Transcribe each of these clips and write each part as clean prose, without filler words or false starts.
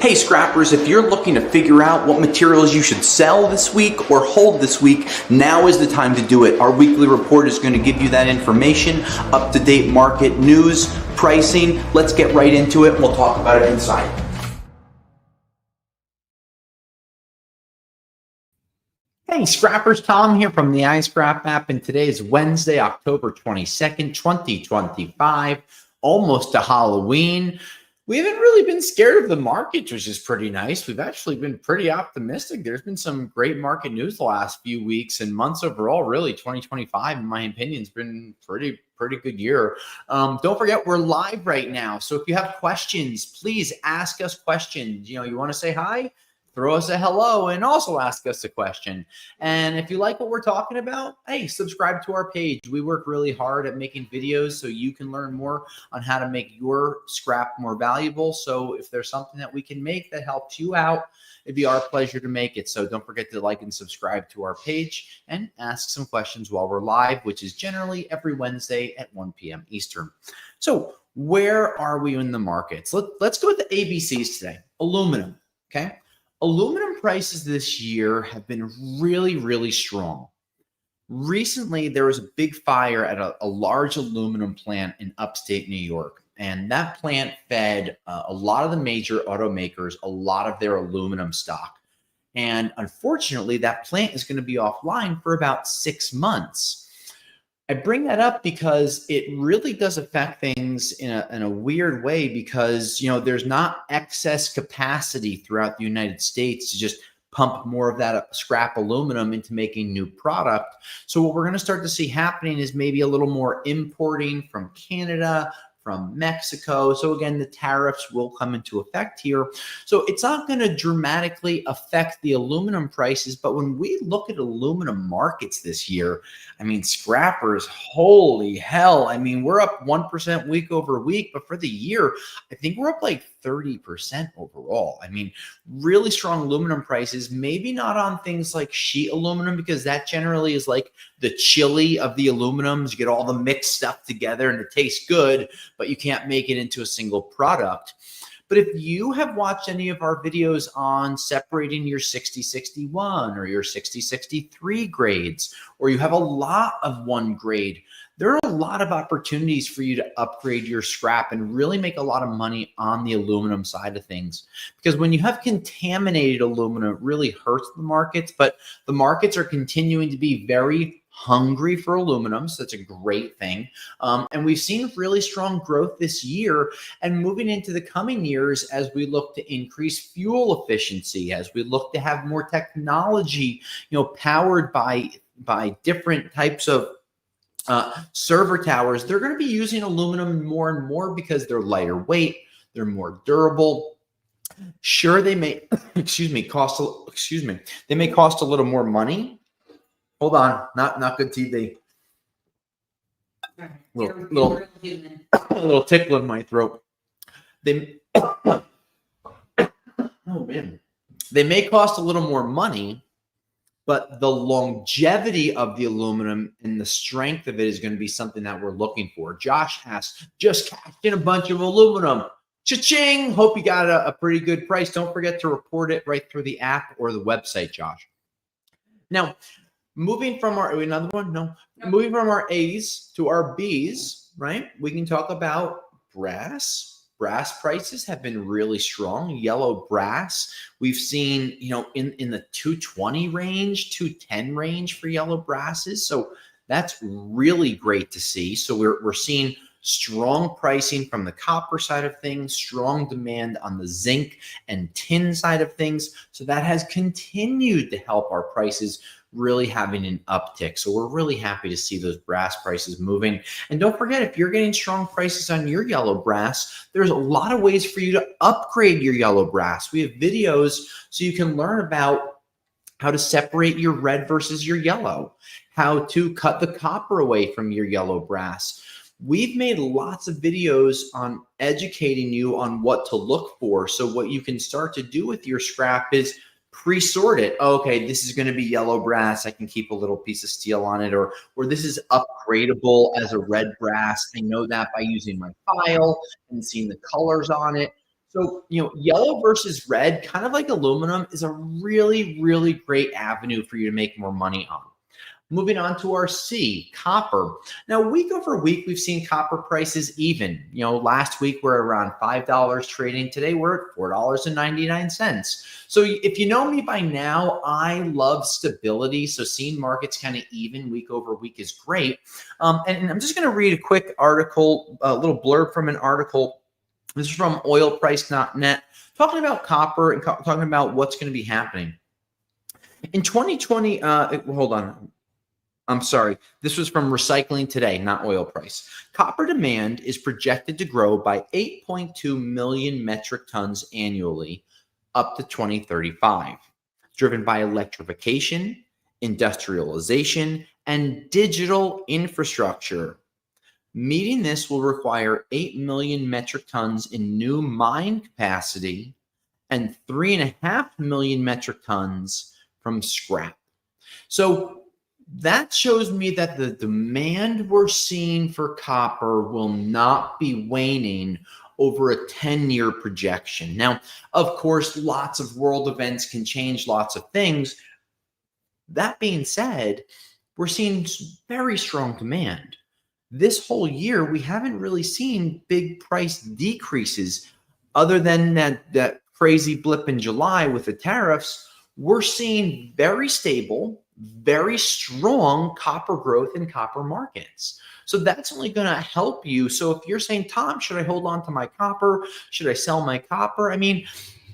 Hey scrappers, if you're looking to figure out what materials you should sell this week or hold this week, now is the time to do it. Our weekly report is going to give you that information, up-to-date market news, pricing. Let's get right into it and we'll talk about it inside. Hey scrappers, Tom here from the iScrap app, and today is Wednesday, October 22nd, 2025, almost to Halloween. We haven't really been scared of the market, which is pretty nice. We've actually been pretty optimistic. There's been some great market news the last few weeks and months overall. Really, 2025, in my opinion, has been pretty good year. Don't forget, we're live right now. So if you have questions, please ask us questions. You want to say hi? Throw us a hello and also ask us a question. And if you like what we're talking about, hey, subscribe to our page. We work really hard at making videos so you can learn more on how to make your scrap more valuable. So if there's something that we can make that helps you out, it'd be our pleasure to make it. So don't forget to like and subscribe to our page and ask some questions while we're live, which is generally every Wednesday at 1 p.m. Eastern. So where are we in the markets? Let's go with the ABCs today. Aluminum, okay? Aluminum prices this year have been really strong. Recently, there was a big fire at a large aluminum plant in upstate New York, and that plant fed a lot of the major automakers a lot of their aluminum stock. And unfortunately, that plant is going to be offline for about 6 months. I bring that up because it really does affect things in a weird way because, there's not excess capacity throughout the United States to just pump more of that scrap aluminum into making new product. So what we're going to start to see happening is maybe a little more importing from Canada, from Mexico. So again, the tariffs will come into effect here. So it's not going to dramatically affect the aluminum prices. But when we look at aluminum markets this year, scrappers, holy hell. We're up 1% week over week, but for the year, I think we're up like 30% overall. Really strong aluminum prices, maybe not on things like sheet aluminum, because that generally is like the chili of the aluminums. You get all the mixed stuff together and it tastes good, but you can't make it into a single product. But if you have watched any of our videos on separating your 6061 or your 6063 grades, or you have a lot of one grade, there are a lot of opportunities for you to upgrade your scrap and really make a lot of money on the aluminum side of things. Because when you have contaminated aluminum, it really hurts the markets, but the markets are continuing to be very hungry for aluminum, so that's a great thing. And we've seen really strong growth this year and moving into the coming years as we look to increase fuel efficiency, as we look to have more technology, powered by different types of server towers. They're going to be using aluminum more and more because they're lighter weight, they're more durable. Sure, they may, cost a little more money. Hold on, not good TV. Little tickle in my throat. They may cost a little more money, but the longevity of the aluminum and the strength of it is going to be something that we're looking for. Josh asks, just cashed in a bunch of aluminum. Cha-ching! Hope you got a pretty good price. Don't forget to report it right through the app or the website, Josh. Now, moving from our moving from our A's to our B's, right? We can talk about brass. Brass prices have been really strong. Yellow brass, we've seen, in the 220 range, 210 range for yellow brasses. So that's really great to see. So we're seeing strong pricing from the copper side of things, strong demand on the zinc and tin side of things. So that has continued to help our prices really having an uptick. So we're really happy to see those brass prices moving. And don't forget, if you're getting strong prices on your yellow brass, there's a lot of ways for you to upgrade your yellow brass. We have videos so you can learn about how to separate your red versus your yellow, how to cut the copper away from your yellow brass. We've made lots of videos on educating you on what to look for. So what you can start to do with your scrap is pre-sort it. Okay, this is going to be yellow brass. I can keep a little piece of steel on it, or this is upgradable as a red brass. I know that by using my file and seeing the colors on it. So, yellow versus red, kind of like aluminum, is a really, really great avenue for you to make more money on. Moving on to our C, copper. Now, week over week, we've seen copper prices even. Last week we're around $5 trading. Today we're at $4.99. So if you know me by now, I love stability. So seeing markets kind of even week over week is great. And I'm just going to read a quick article, a little blurb from an article. This is from oilprice.net, talking about copper and talking about what's going to be happening. In 2020, hold on. I'm sorry. This was from Recycling Today, not Oil Price. Copper demand is projected to grow by 8.2 million metric tons annually up to 2035, driven by electrification, industrialization, and digital infrastructure. Meeting this will require 8 million metric tons in new mine capacity and 3.5 million metric tons from scrap. So that shows me that the demand we're seeing for copper will not be waning over a 10-year projection. Now, of course, lots of world events can change lots of things. That being said, we're seeing very strong demand. This whole year, we haven't really seen big price decreases other than that crazy blip in July with the tariffs. We're seeing very stable, very strong copper growth in copper markets. So that's only going to help you. So if you're saying, Tom, should I hold on to my copper? Should I sell my copper? I mean,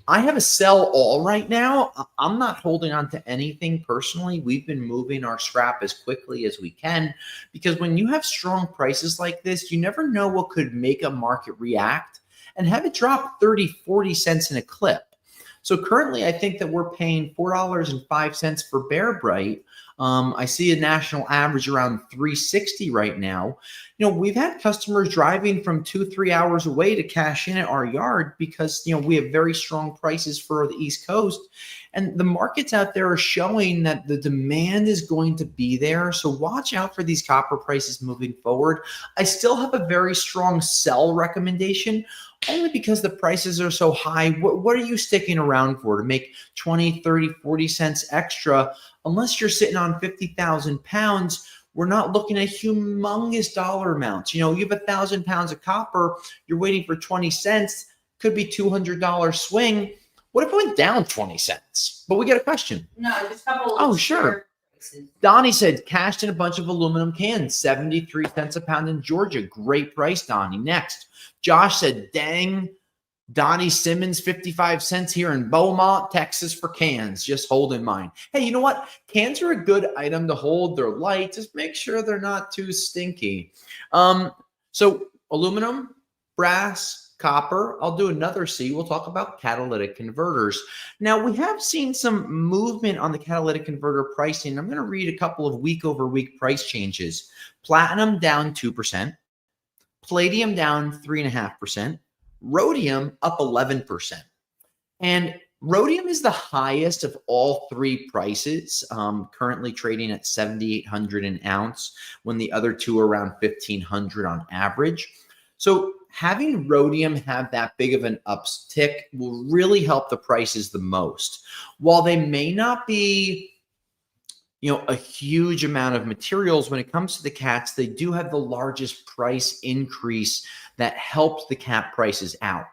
I have a sell all right now. I'm not holding on to anything personally. We've been moving our scrap as quickly as we can because when you have strong prices like this, you never know what could make a market react and have it drop 30, 40 cents in a clip. So currently, I think that we're paying $4.05 for Bear Bright. I see a national average around $3.60 right now. We've had customers driving from 2-3 hours away to cash in at our yard because, we have very strong prices for the East Coast. And the markets out there are showing that the demand is going to be there. So watch out for these copper prices moving forward. I still have a very strong sell recommendation only because the prices are so high. What are you sticking around for to make 20, 30, 40 cents extra? Unless you're sitting on 50,000 pounds, we're not looking at humongous dollar amounts. You have 1,000 pounds of copper, you're waiting for 20 cents, could be $200 swing. What if it went down 20 cents? But we get a question. No, just a couple. Oh, sure. Donnie said, cashed in a bunch of aluminum cans, 73 cents a pound in Georgia. Great price, Donnie. Next, Josh said, dang, Donnie Simmons, 55 cents here in Beaumont, Texas for cans. Just hold in mind. Hey, you know what? Cans are a good item to hold. They're light. Just make sure they're not too stinky. So aluminum, brass, copper. I'll do another C. We'll talk about catalytic converters. Now, we have seen some movement on the catalytic converter pricing. I'm going to read a couple of week over week price changes. Platinum down 2%. Palladium down 3.5%. Rhodium up 11%. And rhodium is the highest of all three prices, currently trading at $7,800 an ounce, when the other two are around $1,500 on average. So having rhodium have that big of an uptick will really help the prices the most. While they may not be a huge amount of materials when it comes to the cats, they do have the largest price increase that helps the cat prices out.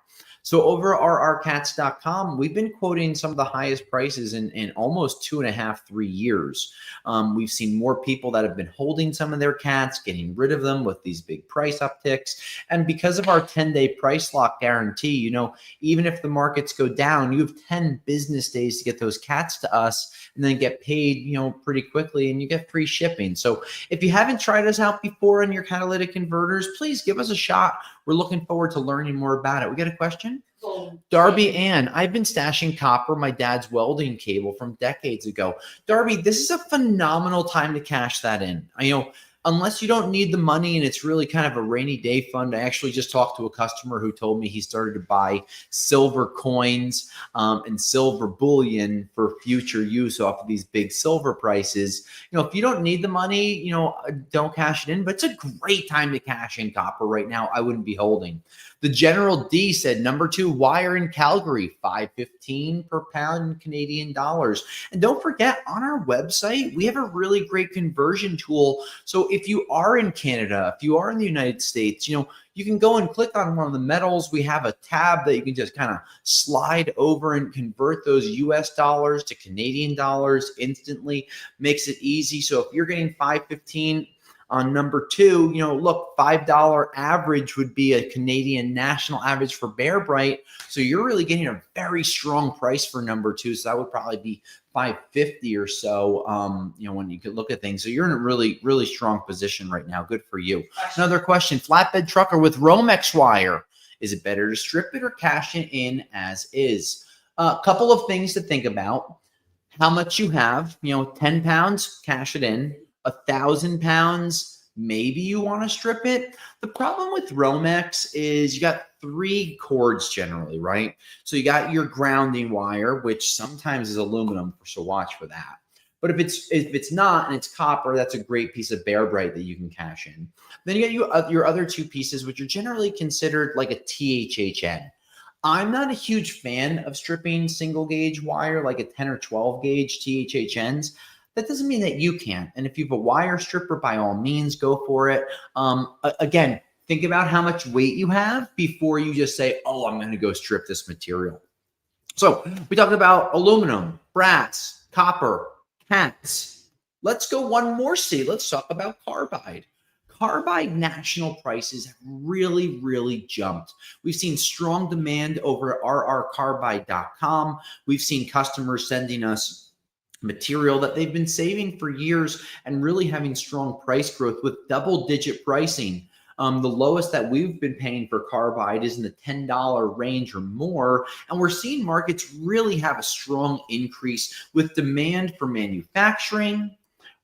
So over our rcats.com, we've been quoting some of the highest prices in almost 2.5, 3 years. We've seen more people that have been holding some of their cats, getting rid of them with these big price upticks. And because of our 10-day price lock guarantee, even if the markets go down, you have 10 business days to get those cats to us and then get paid, pretty quickly, and you get free shipping. So if you haven't tried us out before on your catalytic converters, please give us a shot. We're looking forward to learning more about it. We got a question? Darby Ann, I've been stashing copper, my dad's welding cable from decades ago. Darby, this is a phenomenal time to cash that in. Unless you don't need the money and it's really kind of a rainy day fund. I actually just talked to a customer who told me he started to buy silver coins and silver bullion for future use off of these big silver prices. If you don't need the money, don't cash it in, but it's a great time to cash in copper right now. I wouldn't be holding. The General D said number 2 wire in Calgary, $5.15 per pound in Canadian dollars. And don't forget, on our website, we have a really great conversion tool. So if you are in Canada, if you are in the United States, you can go and click on one of the metals. We have a tab that you can just kind of slide over and convert those US dollars to Canadian dollars instantly. Makes it easy. So if you're getting $5.15 on number 2, look, $5 average would be a Canadian national average for Bear Bright. So you're really getting a very strong price for number 2. So that would probably be $5.50 or so, when you could look at things. So you're in a really, really strong position right now. Good for you. Another question, flatbed trucker with Romex wire. Is it better to strip it or cash it in as is? A couple of things to think about. How much you have, 10 pounds, cash it in. 1,000 pounds, maybe you want to strip it. The problem with Romex is you got 3 cords generally, right? So you got your grounding wire, which sometimes is aluminum, so watch for that. But if it's not and it's copper, that's a great piece of Bear Bright that you can cash in. Then you got your other 2 pieces, which are generally considered like a THHN. I'm not a huge fan of stripping single gauge wire like a 10 or 12 gauge THHNs. That doesn't mean that you can't. And if you have a wire stripper, by all means, go for it. Again, think about how much weight you have before you just say, oh, I'm going to go strip this material. So we talked about aluminum, brass, copper, cats. Let's go one more C. Let's talk about carbide. Carbide national prices have really, really jumped. We've seen strong demand over at rrcarbide.com. We've seen customers sending us material that they've been saving for years and really having strong price growth with double-digit pricing. The lowest that we've been paying for carbide is in the $10 range or more. And we're seeing markets really have a strong increase with demand for manufacturing,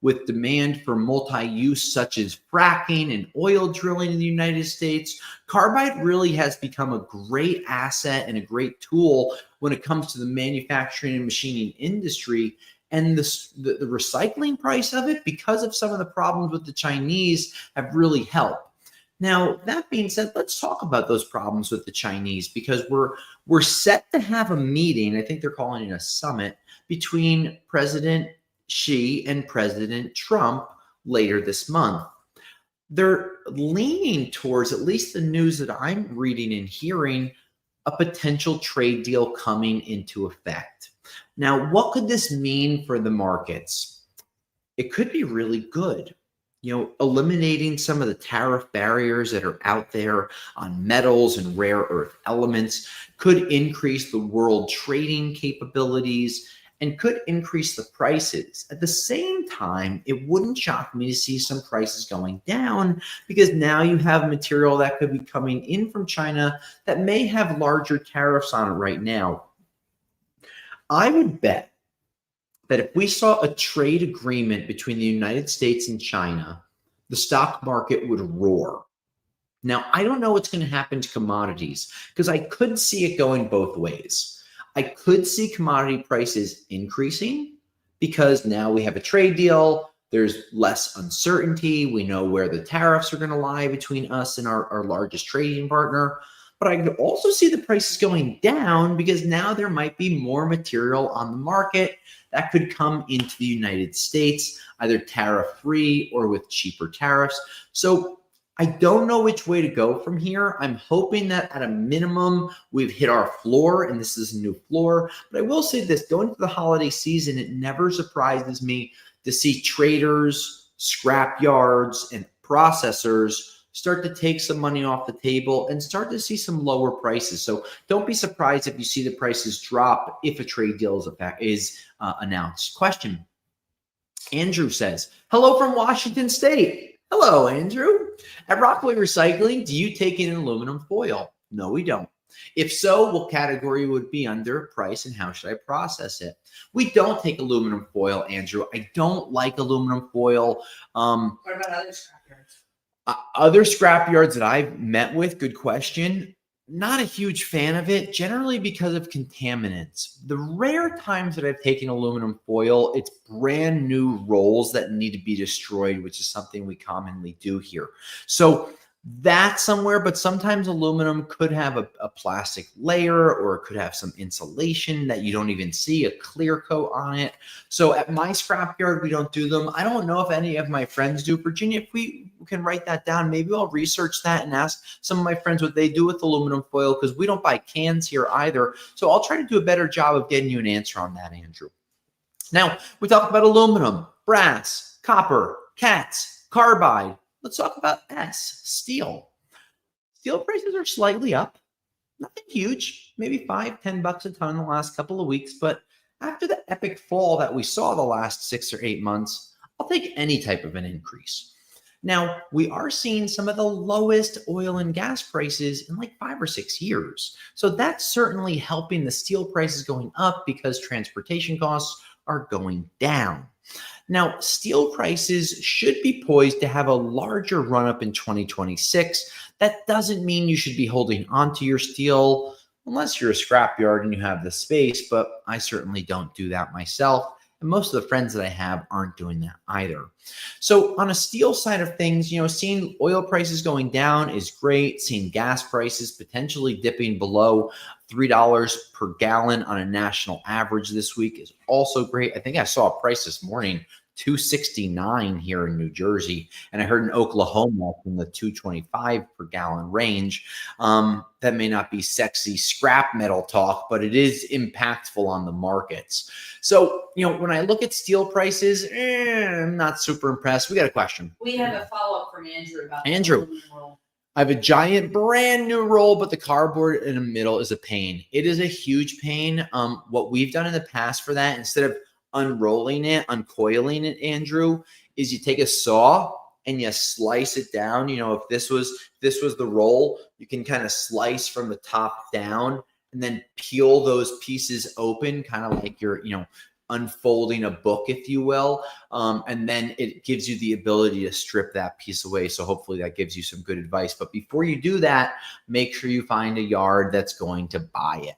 with demand for multi-use such as fracking and oil drilling in the United States. Carbide really has become a great asset and a great tool when it comes to the manufacturing and machining industry. And the recycling price of it, because of some of the problems with the Chinese, have really helped. Now, that being said, let's talk about those problems with the Chinese, because we're set to have a meeting, I think they're calling it a summit, between President Xi and President Trump later this month. They're leaning towards, at least the news that I'm reading and hearing, a potential trade deal coming into effect. Now, what could this mean for the markets? It could be really good. Eliminating some of the tariff barriers that are out there on metals and rare earth elements could increase the world trading capabilities and could increase the prices. At the same time, it wouldn't shock me to see some prices going down, because now you have material that could be coming in from China that may have larger tariffs on it right now. I would bet that if we saw a trade agreement between the United States and China, the stock market would roar. Now, I don't know what's going to happen to commodities, because I could see it going both ways. I could see commodity prices increasing because now we have a trade deal. There's less uncertainty. We know where the tariffs are going to lie between us and our largest trading partner. But I could also see the prices going down because now there might be more material on the market that could come into the United States, either tariff-free or with cheaper tariffs. So I don't know which way to go from here. I'm hoping that at a minimum, we've hit our floor and this is a new floor. But I will say this, going into the holiday season, it never surprises me to see traders, scrap yards, and processors start to take some money off the table and start to see some lower prices. So don't be surprised if you see the prices drop if a trade deal is announced. Question. Andrew says, hello from Washington State. Hello, Andrew. At Rockaway Recycling, do you take in aluminum foil? No, we don't. If so, what category would be under price and how should I process it? We don't take aluminum foil, Andrew. I don't like aluminum foil. What about other scrapyards? Other scrapyards that I've met with, good question. Not a huge fan of it, generally because of contaminants. The rare times that I've taken aluminum foil, it's brand new rolls that need to be destroyed, which is something we commonly do here. So that somewhere, but sometimes aluminum could have a plastic layer, or it could have some insulation that you don't even see, a clear coat on it. So at my scrapyard, we don't do them. I don't know if any of my friends do. Virginia, if we can write that down, maybe I'll research that and ask some of my friends what they do with aluminum foil, because we don't buy cans here either. So I'll try to do a better job of getting you an answer on that, Andrew. Now, we talked about aluminum, brass, copper, cats, carbide. Let's talk about steel. Steel prices are slightly up, nothing huge, maybe $5-10 a ton in the last couple of weeks. But after the epic fall that we saw the last 6 or 8 months, I'll take any type of an increase. Now, we are seeing some of the lowest oil and gas prices in like 5 or 6 years. So that's certainly helping the steel prices going up because transportation costs are going down. Now, steel prices should be poised to have a larger run up in 2026. That doesn't mean you should be holding onto your steel unless you're a scrapyard and you have the space, but I certainly don't do that myself. And most of the friends that I have aren't doing that either. So on a steel side of things, seeing oil prices going down is great. Seeing gas prices potentially dipping below $3 per gallon on a national average this week is also great. I think I saw a price this morning, $2.69 here in New Jersey, and I heard in Oklahoma in the $2.25 per gallon range. That may not be sexy scrap metal talk, but it is impactful on the markets. So, when I look at steel prices, I'm not super impressed. We got a question. We have a follow-up from Andrew about Andrew. the aluminum roll. I have a giant brand new roll, but the cardboard in the middle is a pain. It is a huge pain. What we've done in the past for that, instead of unrolling it, uncoiling it, Andrew, is you take a saw and you slice it down. If this was the roll, you can kind of slice from the top down and then peel those pieces open, kind of like you're, unfolding a book, if you will. And then it gives you the ability to strip that piece away. So hopefully that gives you some good advice. But before you do that, make sure you find a yard that's going to buy it.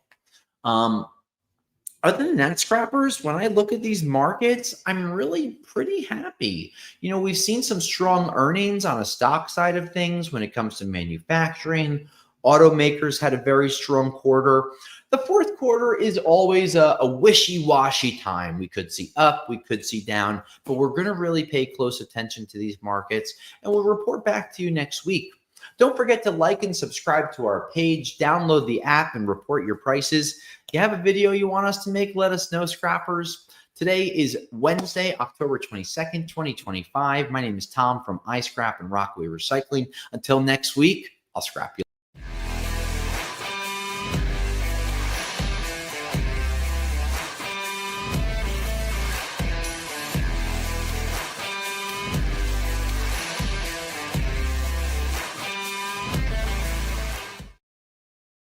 Other than that, scrappers, when I look at these markets, I'm really pretty happy. We've seen some strong earnings on a stock side of things when it comes to manufacturing. Automakers had a very strong quarter. The fourth quarter is always a wishy-washy time. We could see up, we could see down, but we're going to really pay close attention to these markets, and we'll report back to you next week. Don't forget to like and subscribe to our page, download the app, and report your prices. If you have a video you want us to make, let us know, scrappers. Today is Wednesday, October 22nd, 2025. My name is Tom from iScrap and Rockaway Recycling. Until next week, I'll scrap you.